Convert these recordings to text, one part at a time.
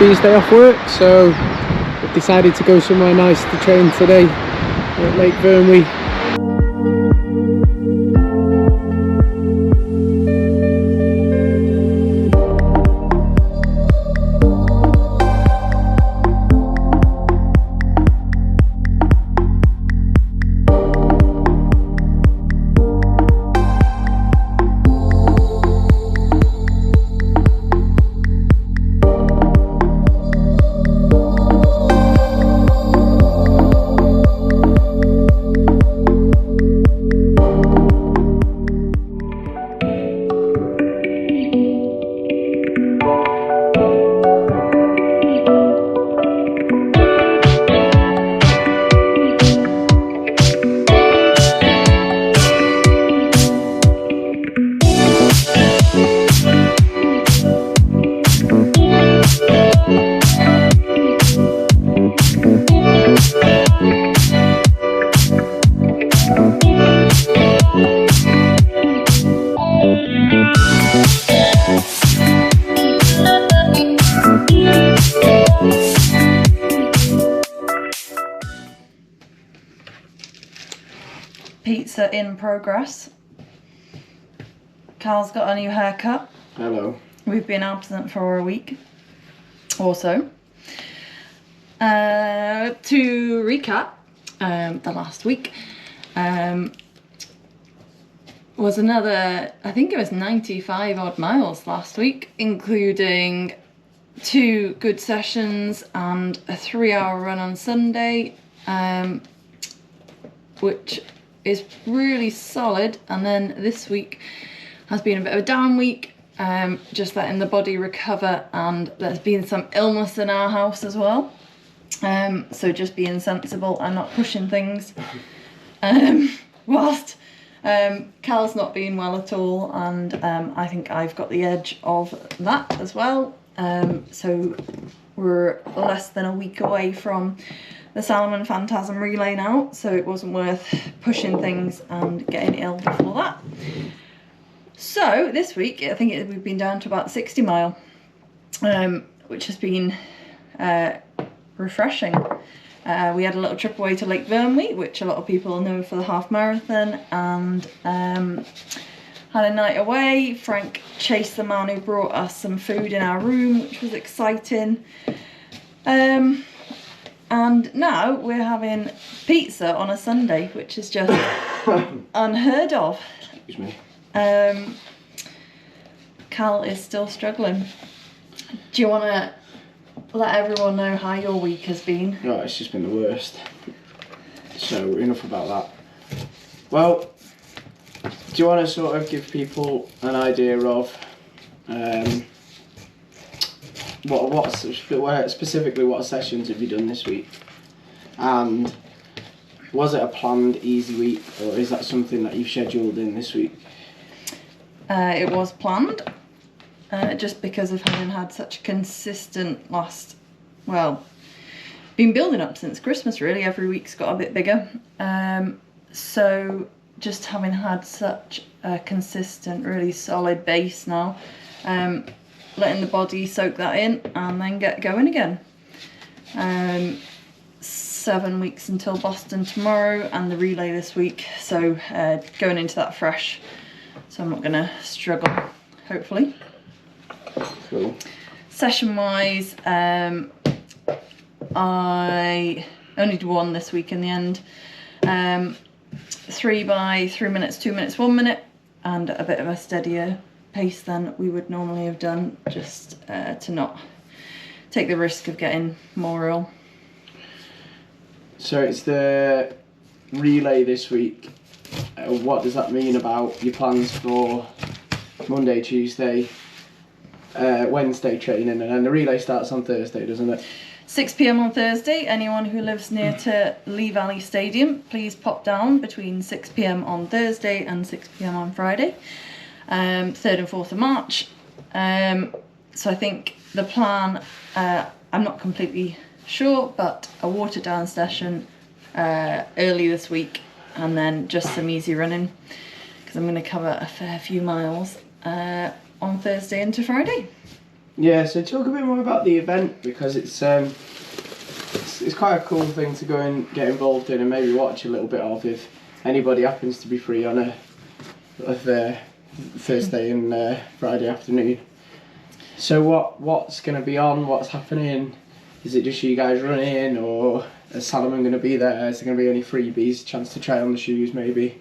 Tuesday off work, so I've decided to go somewhere nice to train today at Lake Vyrnwy. Pizza in progress. Carl's got a new haircut. Hello. We've been absent for a week or so. To recap, the last week was another, I think it was 95 odd miles last week, including 2 good sessions and a 3-hour run on Sunday, which is really solid. And then this week has been a bit of a down week, just letting the body recover, and there's been some illness in our house as well, so just being sensible and not pushing things, whilst Cal's not being well at all, and I think I've got the edge of that as well. So we're less than a week away from the Salomon Phantasm relay now, so it wasn't worth pushing things and getting ill before that. So this week, I think we've been down to about 60 mile, which has been refreshing. We had a little trip away to Lake Vyrnwy, which a lot of people know for the half marathon, and had a night away. Frank chased the man who brought us some food in our room, which was exciting. And now we're having pizza on a Sunday, which is just unheard of. Excuse me. Cal is still struggling. Do you want to let everyone know how your week has been? No, it's just been the worst. So enough about that. Well, do you want to sort of give people an idea of specifically what sessions have you done this week? And was it a planned easy week, or is that something that you've scheduled in this week? It was planned, just because of having had such a consistent been building up since Christmas really. Every week's got a bit bigger. So just having had such a consistent, really solid base now, letting the body soak that in and then get going again. 7 weeks until Boston tomorrow and the relay this week, so going into that fresh, so I'm not going to struggle, hopefully. Cool. Session wise, I only did 1 this week in the end. 3 by 3 minutes, 2 minutes, 1 minute, and a bit of a steadier pace than we would normally have done, just to not take the risk of getting more ill. So it's the relay this week. What does that mean about your plans for Monday, Tuesday, Wednesday training? And then the relay starts on Thursday, doesn't it? 6 p.m. on Thursday. Anyone who lives near to Lee Valley Stadium, please pop down between 6 p.m. on Thursday and 6 p.m. on Friday, 3rd and 4th of March. So I think the plan, I'm not completely sure, but a watered down session early this week, and then just some easy running, because I'm going to cover a fair few miles on Thursday into Friday. Yeah, so talk a bit more about the event, because it's quite a cool thing to go and get involved in and maybe watch a little bit of if anybody happens to be free on a Thursday and Friday afternoon. So what's going to be on? What's happening? Is it just you guys running, or is Salomon going to be there? Is there going to be any freebies? Chance to try on the shoes, maybe?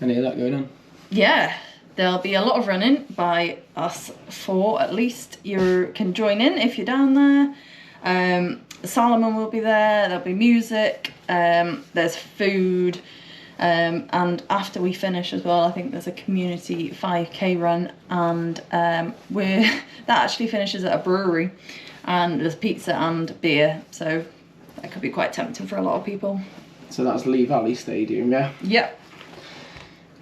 Any of that going on? Yeah, there'll be a lot of running by us four at least. You can join in if you're down there. Salomon will be there. There'll be music. There's food. And after we finish as well, I think there's a community 5k run, and that actually finishes at a brewery, and there's pizza and beer, so that could be quite tempting for a lot of people. So that's Lee Valley Stadium, yeah? Yep.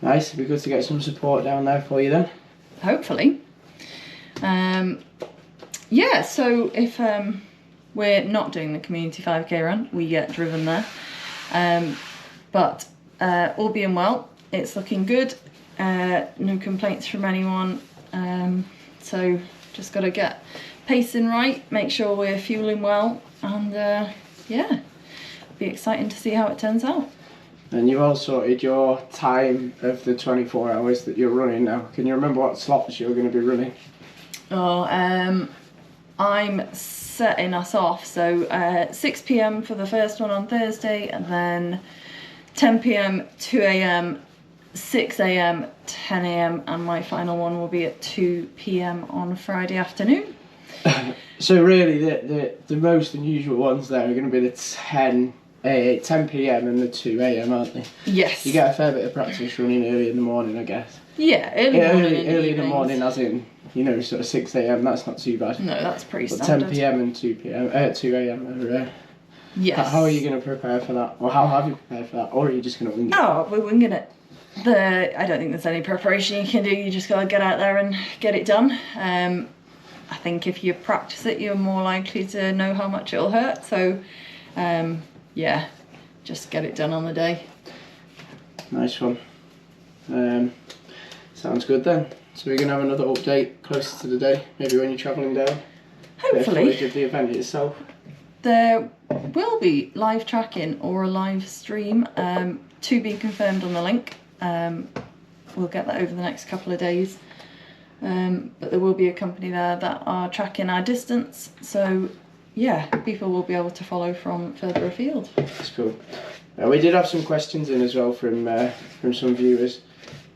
Nice, it'd be good to get some support down there for you then. Hopefully. Yeah, so if we're not doing the community 5k run, we get driven there. But all being well, it's looking good. No complaints from anyone. So just got to get pacing right, make sure we're fueling well, and yeah, be exciting to see how it turns out. And you've all sorted your time of the 24 hours that you're running now. Can you remember what slots you're going to be running? Oh, I'm setting us off, so 6 p.m. for the first one on Thursday, and then 10 p.m, 2 a.m, 6 a.m, 10 a.m, and my final one will be at 2 p.m. on Friday afternoon. So really the most unusual ones there are going to be the 10 p.m. and the 2 a.m, aren't they? Yes. You get a fair bit of practice running early in the morning, I guess. Yeah, early in the morning, as in, sort of 6 a.m, that's not too bad. No, that's pretty but standard. 10 p.m. and 2 a.m. are yes. How are you going to prepare for that? Or how have you prepared for that? Or are you just going to wing it? Oh, we're winging it. I don't think there's any preparation you can do. You just got to get out there and get it done. I think if you practice it, you're more likely to know how much it'll hurt. So, yeah, just get it done on the day. Nice one. Sounds good then. So we're going to have another update closer to the day, maybe when you're travelling down. Hopefully. Footage of the event itself. There will be live tracking or a live stream, to be confirmed on the link. We'll get that over the next couple of days. But there will be a company there that are tracking our distance, so yeah, people will be able to follow from further afield. That's cool. We did have some questions in as well from some viewers.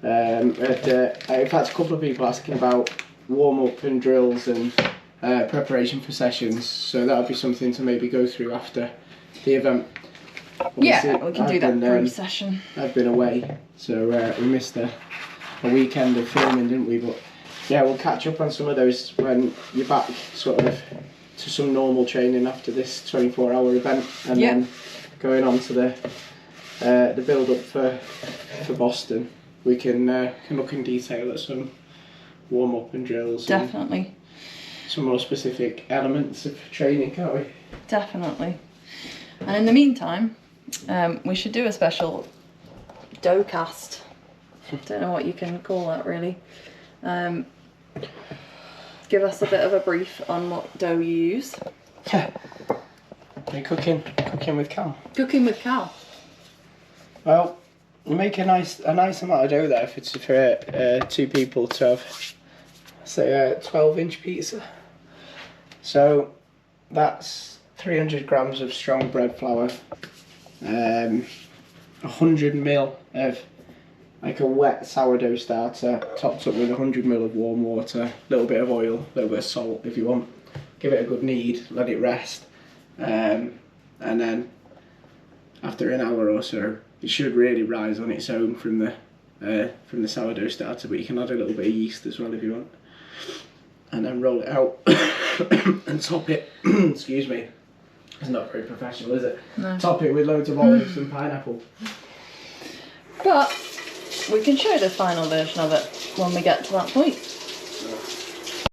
In fact, a couple of people asking about warm-up and drills and preparation for sessions, so that would be something to maybe go through after the event. Yeah, we can do that brief session. I've been away, so we missed a weekend of filming, didn't we? But yeah, we'll catch up on some of those when you're back sort of to some normal training after this 24-hour event, and then going on to the build-up for Boston. We can look in detail at some warm-up and drills. Definitely. And some more specific elements of training, can't we? Definitely. And in the meantime, we should do a special dough cast. Don't know what you can call that really. Give us a bit of a brief on what dough you use. Yeah. You're cooking with Cal. Cooking with Cal. Well, you make a nice amount of dough there for 2 people to have, say, a 12-inch pizza. So that's 300 grams of strong bread flour, 100 ml of like a wet sourdough starter, topped up with 100 ml of warm water, a little bit of oil, a little bit of salt if you want. Give it a good knead, let it rest, and then after an hour or so, it should really rise on its own from the sourdough starter. But you can add a little bit of yeast as well if you want, and then roll it out and top it. Excuse me. It's not very professional, is it? No. Top it with loads of olives and pineapple. But we can show the final version of it when we get to that point.